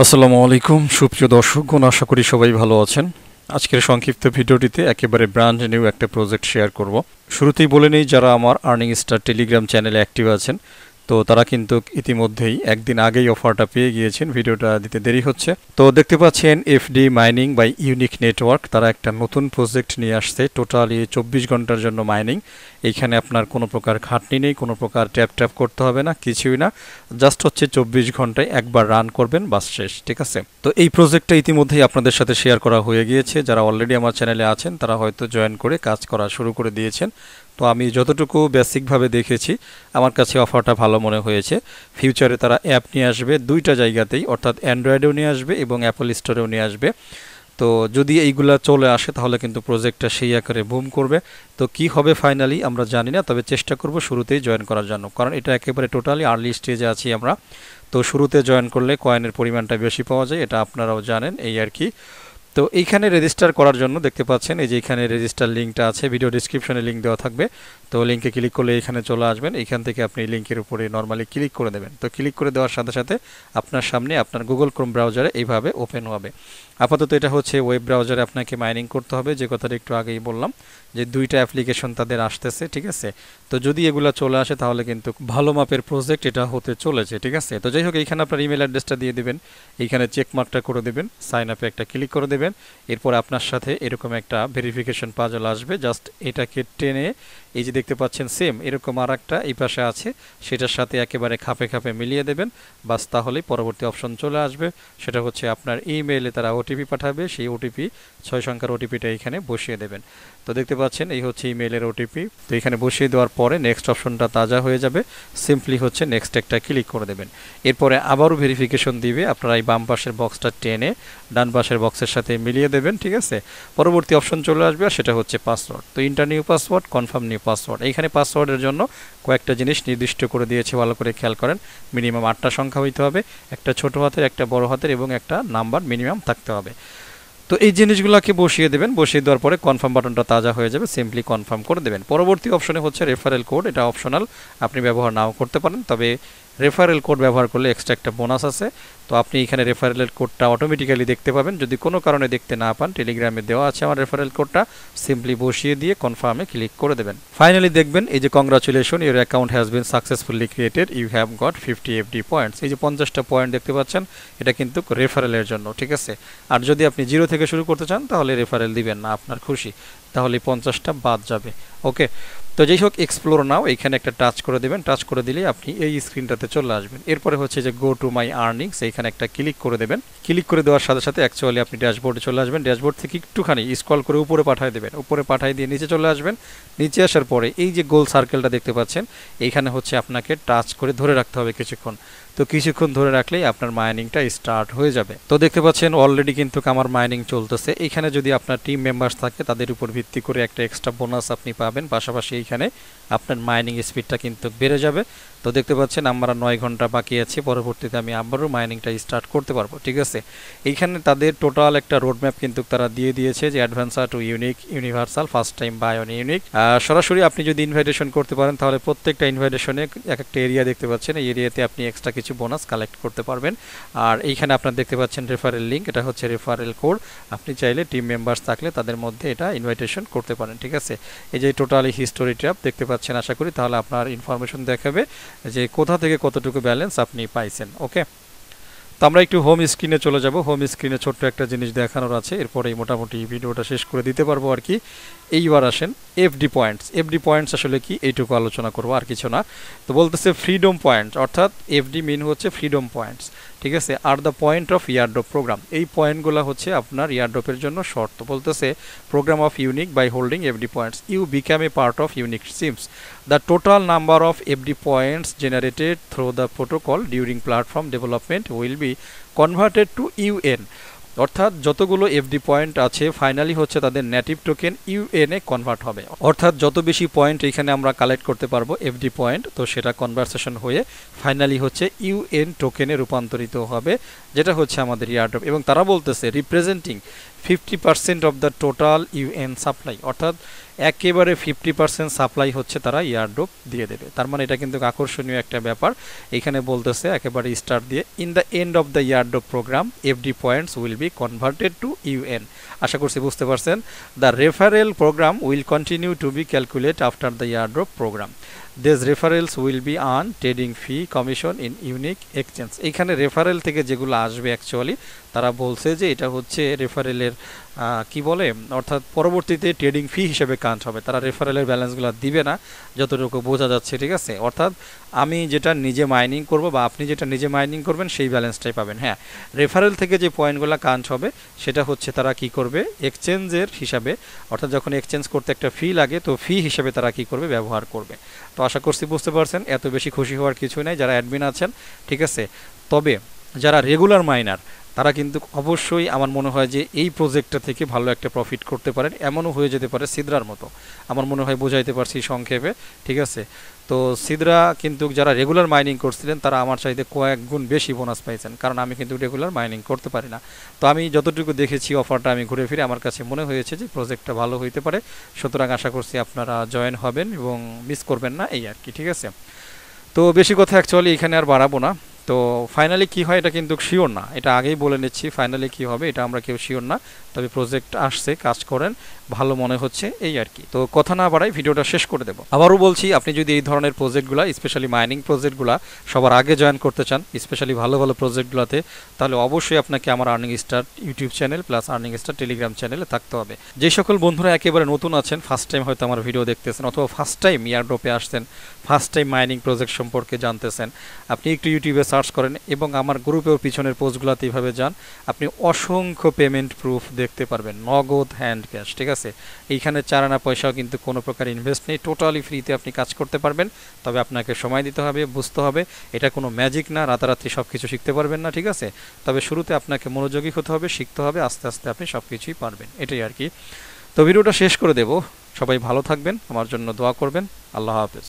আসসালামু আলাইকুম সুপ্রিয় দর্শকগণ, আশা করি সবাই ভালো আছেন। আজকের সংক্ষিপ্ত ভিডিওটিতে একেবারে ব্র্যান্ড নিউ একটা প্রজেক্ট শেয়ার করব। শুরুতেই বলে নেই, যারা আমার আর্নিং স্টার টেলিগ্রাম চ্যানেলে অ্যাক্টিভ আছেন তো তারা কিন্তু ইতিমধ্যেই একদিন আগেই অফারটা পেয়ে গিয়েছেন, ভিডিওটা দিতে দেরি হচ্ছে। তো দেখতে পাচ্ছেন FD mining by Unique Network, তারা একটা নতুন প্রজেক্ট নিয়ে আসছে। টোটালি 24 ঘন্টার জন্য মাইনিং। এইখানে আপনার কোনো প্রকার খাটনি নেই, কোনো প্রকার ট্যাপ করতে হবে না, কিছুই না। জাস্ট হচ্ছে 24 ঘন্টায় একবার রান করবেন, বাস শেষ। ঠিক আছে, তো এই প্রজেক্টটা ইতিমধ্যেই আপনাদের সাথে শেয়ার করা হয়ে গিয়েছে। যারা অলরেডি আমার চ্যানেলে আছেন তারা হয়তো জয়েন করে কাজ করা শুরু করে দিয়েছেন। তো আমি যতটুকু বেসিকভাবে দেখেছি আমার কাছে অফারটা ভালো মনে হয়েছে। ফিউচারে তারা অ্যাপ নিয়ে আসবে দুইটা জায়গাতেই, অর্থাৎ অ্যান্ড্রয়েডেও নিয়ে আসবে এবং অ্যাপল স্টোরেও নিয়ে আসবে। তো যদি এইগুলা চলে আসে তাহলে কিন্তু প্রজেক্টটা সেই আকারে বুম করবে। তো কি হবে ফাইনালি আমরা জানি না, তবে চেষ্টা করব শুরুতেই জয়েন করার জন্য, কারণ এটা একেবারে টোটালি আর্লি স্টেজে আছি আমরা। তো শুরুতে জয়েন করলে কয়েনের পরিমাণটা বেশি পাওয়া যায়, এটা আপনারাও জানেন, এই আর কি। তো এইখানে রেজিস্টার করার জন্য দেখতে পাচ্ছেন এই যে এখানে রেজিস্টার লিঙ্কটা আছে, ভিডিও ডিসক্রিপশনে লিঙ্ক দেওয়া থাকবে। তো লিঙ্কে ক্লিক করলে এখানে চলে আসবেন। এখান থেকে আপনি লিঙ্কের উপরে নর্মালি ক্লিক করে দেবেন। তো ক্লিক করে দেওয়ার সাথে সাথে আপনার সামনে আপনার গুগল ক্রোম ব্রাউজারে এইভাবে ওপেন হবে। আপাতত এটা হচ্ছে ওয়েব ব্রাউজারে আপনাকে মাইনিং করতে হবে, যে কথাটা একটু আগেই বললাম যে দুইটা অ্যাপ্লিকেশন তাদের আসতেছে। ঠিক আছে, তো যদি এগুলো চলে আসে তাহলে কিন্তু ভালো মাপের প্রজেক্ট এটা হতে চলেছে। ঠিক আছে, তো যাই হোক এইখানে আপনার ইমেল অ্যাড্রেসটা দিয়ে দেবেন, এইখানে চেক মার্কটা করে দেবেন, সাইন আপে একটা ক্লিক করে দেবেন। এরপর আপনার সাথে এরকম একটা ভেরিফিকেশন পাজল আসবে, জাস্ট এটাকে টেনে এই যে দেখতে পাচ্ছেন সেম এরকম আর একটা এই পাশে আছে, সেটার সাথে একেবারে খাপে খাপে মিলিয়ে দেবেন। বাস তাহলেই পরবর্তী অপশন চলে আসবে, সেটা হচ্ছে আপনার ইমেইলে তারা ওটিপি পাঠাবে, সেই ওটিপি 6 সংখ্যার ওটিপিটা এখানে বসিয়ে দেবেন। তো দেখতে পাচ্ছেন এই হচ্ছে ইমেইলের ওটিপি। তো এখানে বসিয়ে দেওয়ার পরে নেক্সট অপশনটা তাজা হয়ে যাবে, সিম্পলি হচ্ছে নেক্সট একটা ক্লিক করে দেবেন। এরপরে আবারও ভেরিফিকেশন দিবে, আপনারা এই বাম পাশের বক্সটা টেনে ডান পাশের বক্সের সাথে মিলিয়ে দেবেন। ঠিক আছে, পরবর্তী অপশন চলে আসবে আর সেটা হচ্ছে পাসওয়ার্ড। তো inter new password, confirm new password. এইখানে পাসওয়ার্ডের জন্য কয়েকটা জিনিস নির্দিষ্ট করে দিয়েছে, ভালো করে খেয়াল করেন। মিনিমাম 8টা সংখ্যা হইতে হবে, একটা ছোট হাতের, একটা বড় হাতের এবং একটা নাম্বার মিনিমাম থাকতে হবে। তো এই জিনিসগুলোকে বসিয়ে দেবেন, বসিয়ে দেওয়ার পরে কনফার্ম বাটনটা তাজা হয়ে যাবে, সিম্পলি কনফার্ম করে দেবেন। পরবর্তী অপশনে হচ্ছে রেফারেল কোড, এটা অপশনাল, আপনি ব্যবহার নাও করতে পারেন, তবে রেফারেল কোড ব্যবহার করলে এক্সট্রা একটা বোনাস আছে। তো আপনি এখানে রেফারেলের কোডটা অটোমেটিক্যালি দেখতে পাবেন, যদি কোনো কারণে দেখতে না পান টেলিগ্রামে দেওয়া আছে আমার রেফারেল কোডটা, সিম্পলি বসিয়ে দিয়ে কনফার্মে ক্লিক করে দেবেন। ফাইনালি দেখবেন এই যে congratulation, your account has been successfully created, you have got 50 FD points. এই যে 50টা পয়েন্ট দেখতে পাচ্ছেন, এটা কিন্তু রেফারেলের জন্য। ঠিক আছে, আর যদি আপনি জিরো থেকে শুরু করতে চান তাহলে রেফারেল দিবেন না, আপনার খুশি, তাহলে 50টা বাদ যাবে। ওকে, তো যাই হোক এক্সপ্লোর নাও এখানে একটা টাচ করে দেবেন, টাচ করে দিলে আপনি এই স্ক্রিনটাতে চলে আসবেন। এরপরে হচ্ছে যে গো টু মাই আর্নিংস, এইখানে একটা ক্লিক করে দেবেন। ক্লিক করে দেওয়ার সাথে সাথে অ্যাকচুয়ালি আপনি ড্যাশবোর্ডে চলে আসবেন। ড্যাশবোর্ড থেকে একটুখানি স্ক্রল করে উপরে পাঠিয়ে দেবেন, উপরে পাঠিয়ে দিয়ে নিচে চলে আসবেন। নিচে আসার পরে এই যে গোল সার্কেলটা দেখতে পাচ্ছেন, এইখানে হচ্ছে আপনাকে টাচ করে ধরে রাখতে হবে কিছুক্ষণ। তো কিছুক্ষণ ধরে রাখলেই আপনার মাইনিংটা স্টার্ট হয়ে যাবে। তো দেখতে পাচ্ছেন অলরেডি কিন্তু আমার মাইনিং চলতেছে। এখানে যদি আপনার টিম মেম্বার্স থাকে তাদের উপর ভিত্তি করে একটা এক্সট্রা বোনাস আপনি পাবেন, পাশাপাশি এইখানে আপনার মাইনিং স্পিডটা কিন্তু বেড়ে যাবে। তো দেখতে পাচ্ছেন আমরা 9 ঘন্টা বাকি আছে, পরবর্তীতে আমি আবারও মাইনিংটা স্টার্ট করতে পারবো। ঠিক আছে, এইখানে তাদের টোটাল একটা রোডম্যাপ কিন্তু তারা দিয়ে দিয়েছে, যে advancer to Unique, universal, first time buy on Unique. সরাসরি আপনি যদি ইনভাইটেশন করতে পারেন তাহলে প্রত্যেকটা ইনভাইটেশনে এক একটা এরিয়া দেখতে পাচ্ছেন, এই এরিয়াতে আপনি এক্সট্রা কিছু বোনাস কালেক্ট করতে পারবেন। আর এইখানে আপনার দেখতে পাচ্ছেন রেফারেল লিঙ্ক, এটা হচ্ছে রেফারেল কোড, আপনি চাইলে টিম মেম্বার্স থাকলে তাদের মধ্যে এটা ইনভাইটেশন করতে পারেন। ঠিক আছে, এই যে টোটালি হিস্টোরি ট্যাব দেখতে পাচ্ছেন, আশা করি তাহলে আপনার ইনফরমেশন দেখাবে যে কোথা থেকে কতটুকু ব্যালেন্স আপনি পাইছেন। ওকে, তো আমরা একটু হোম স্ক্রিনে চলে যাব। হোম স্ক্রিনে ছোট্ট একটা জিনিস দেখানোর আছে, এরপরেই মোটামুটি ভিডিওটা শেষ করে দিতে পারবো আর কি। এইবার আসেন এফডি পয়েন্টস। এফডি পয়েন্টস আসলে কি এইটুকু আলোচনা করবো, আর কিছু না। তো বলতেছে ফ্রিডম পয়েন্টস, অর্থাৎ এফডি মিন হচ্ছে ফ্রিডম পয়েন্টস। ঠিক আছে, আর the point of airdrop program, এই পয়েন্টগুলো হচ্ছে আপনার ইয়ারড্রপের জন্য শর্ত। বলতেছে program of Unique by holding FD points you become a part of Unique sims, the total number of FD points generated through the protocol during platform development will be converted to U N, অর্থাৎ যতগুলো FD point আছে finally হচ্ছে তাদের native token UN এ convert হবে। অর্থাৎ যত বেশি point এখানে আমরা কালেক্ট করতে পারবো এফডি পয়েন্ট, তো সেটা কনভার্সেশন হয়ে ফাইনালি হচ্ছে ইউএন টোকেনে রূপান্তরিত হবে, যেটা হচ্ছে আমাদের ইয়ারড্রপ। এবং তারা বলতেছে representing 50% of the total UN supply, অর্থাৎ একেবারে 50% সাপ্লাই হচ্ছে তারা ইয়ারড্রপ দিয়ে দেবে। তার মানে এটা কিন্তু আকর্ষণীয় একটা ব্যাপার। এখানে বলতেছে একেবারে স্টার্ট দিয়ে, in the end of the airdrop program FD points will be converted to UN. আশা করছি বুঝতে পারছেন। The referral program will continue to be calculate after the airdrop program. This referrals will be earn trading fee commission in unique exchange. এইখানে referral থেকে যেগুলো আসবে actually তারা বলছে যে এটা হচ্ছে রেফারেলের কি বলে, অর্থাৎ পরবর্তীতে ট্রেডিং ফি হিসেবে কাউন্ট হবে। তারা রেফারেলের ব্যালেন্সগুলো দিবে না, যতটুকু বোঝা যাচ্ছে, ঠিক আছে। অর্থাৎ আমি যেটা নিজে মাইনিং করব বা আপনি যেটা নিজে মাইনিং করবেন সেই ব্যালেন্সটাই পাবেন। হ্যাঁ, রেফারেল থেকে যে পয়েন্টগুলো কাউন্ট হবে সেটা হচ্ছে তারা কি করবে, এক্সচেঞ্জের হিসাবে, অর্থাৎ যখন এক্সচেঞ্জ করতে একটা ফি লাগে তো ফি হিসেবে তারা কি করবে, ব্যবহার করবে। তো আশা করছি বুঝতে পারছেন। এত বেশি খুশি হওয়ার কিছু নেই যারা অ্যাডমিন আছেন, ঠিক আছে। তবে যারা রেগুলার মাইনার তারা কিন্তু অবশ্যই আমার মনে হয় যে এই প্রজেক্টটা থেকে ভালো একটা প্রফিট করতে পারেন। এমনও হয়ে যেতে পারে সিদ্রার মতো, আমার মনে হয় বোঝাইতে পারছি সংক্ষেপে, ঠিক আছে। তো সিদ্রা কিন্তু যারা রেগুলার মাইনিং করছিলেন তারা আমার চাইতে কয়েক গুণ বেশি বোনাস পাইছেন, কারণ আমি কিন্তু রেগুলার মাইনিং করতে পারি না। তো আমি যতটুকু দেখেছি অফারটা আমি ঘুরে ফিরে আমার কাছে মনে হয়েছে যে প্রজেক্টটা ভালো হইতে পারে। সুতরাং আশা করছি আপনারা জয়েন হবেন এবং মিস করবেন না, এই আর কি, ঠিক আছে। তো বেশি কথা অ্যাকচুয়ালি এখানে আর বাড়াবো না। তো ফাইনালি কি হয় এটা কিন্তু শিওর না, এটা আগেই বলে নিচ্ছি। ফাইনালি কি হবে এটা আমরা কেউ শিওর না, তবে প্রজেক্ট আসছে, কাজ করেন, ভালো মনে হচ্ছে, এই আর কি। তো কথা না বাড়াই ভিডিওটা শেষ করে দেবো। আবারও বলছি, আপনি যদি এই ধরনের প্রজেক্টগুলো, স্পেশালি মাইনিং প্রজেক্টগুলো সবার আগে জয়েন করতে চান, স্পেশালি ভালো ভালো প্রজেক্টগুলোতে, তাহলে অবশ্যই আপনাকে আমার earning star YouTube channel plus earning star Telegram চ্যানেলে থাকতে হবে। যে সকল বন্ধুরা একেবারে নতুন আছেন, ফার্স্ট টাইম হয়তো আমার ভিডিও দেখতেছেন, অথবা ফার্স্ট টাইম ইয়ারড্রপে আসছেন, ফার্স্ট টাইম মাইনিং প্রজেক্ট সম্পর্কে জানতেছেন, আপনি একটু ইউটিউবে সার্চ করেন এবং আমার গ্রুপেও পিছনের পোস্টগুলোতে এইভাবে যান, আপনি অসংখ্য পেমেন্ট প্রুফ দেখতে পারবেন, নগদ হ্যান্ড ক্যাশ, ঠিক আছে। এইখানে 4 আনা পয়সাও কিন্তু কোনো প্রকার ইনভেস্ট নেই, টোটালি ফ্রিতে আপনি কাজ করতে পারবেন। তবে আপনাকে সময় দিতে হবে, বুঝতে হবে, এটা কোনো ম্যাজিক না, রাতারাতি সব কিছু শিখতে পারবেন না, ঠিক আছে। তবে শুরুতে আপনাকে মনোযোগী হতে হবে, শিখতে হবে, আস্তে আস্তে আপনি সব কিছুই পারবেন, এটাই আর কি। তো ভিডিওটা শেষ করে দেব। সবাই ভালো থাকবেন, আমার জন্য দোয়া করবেন। আল্লাহ হাফেজ।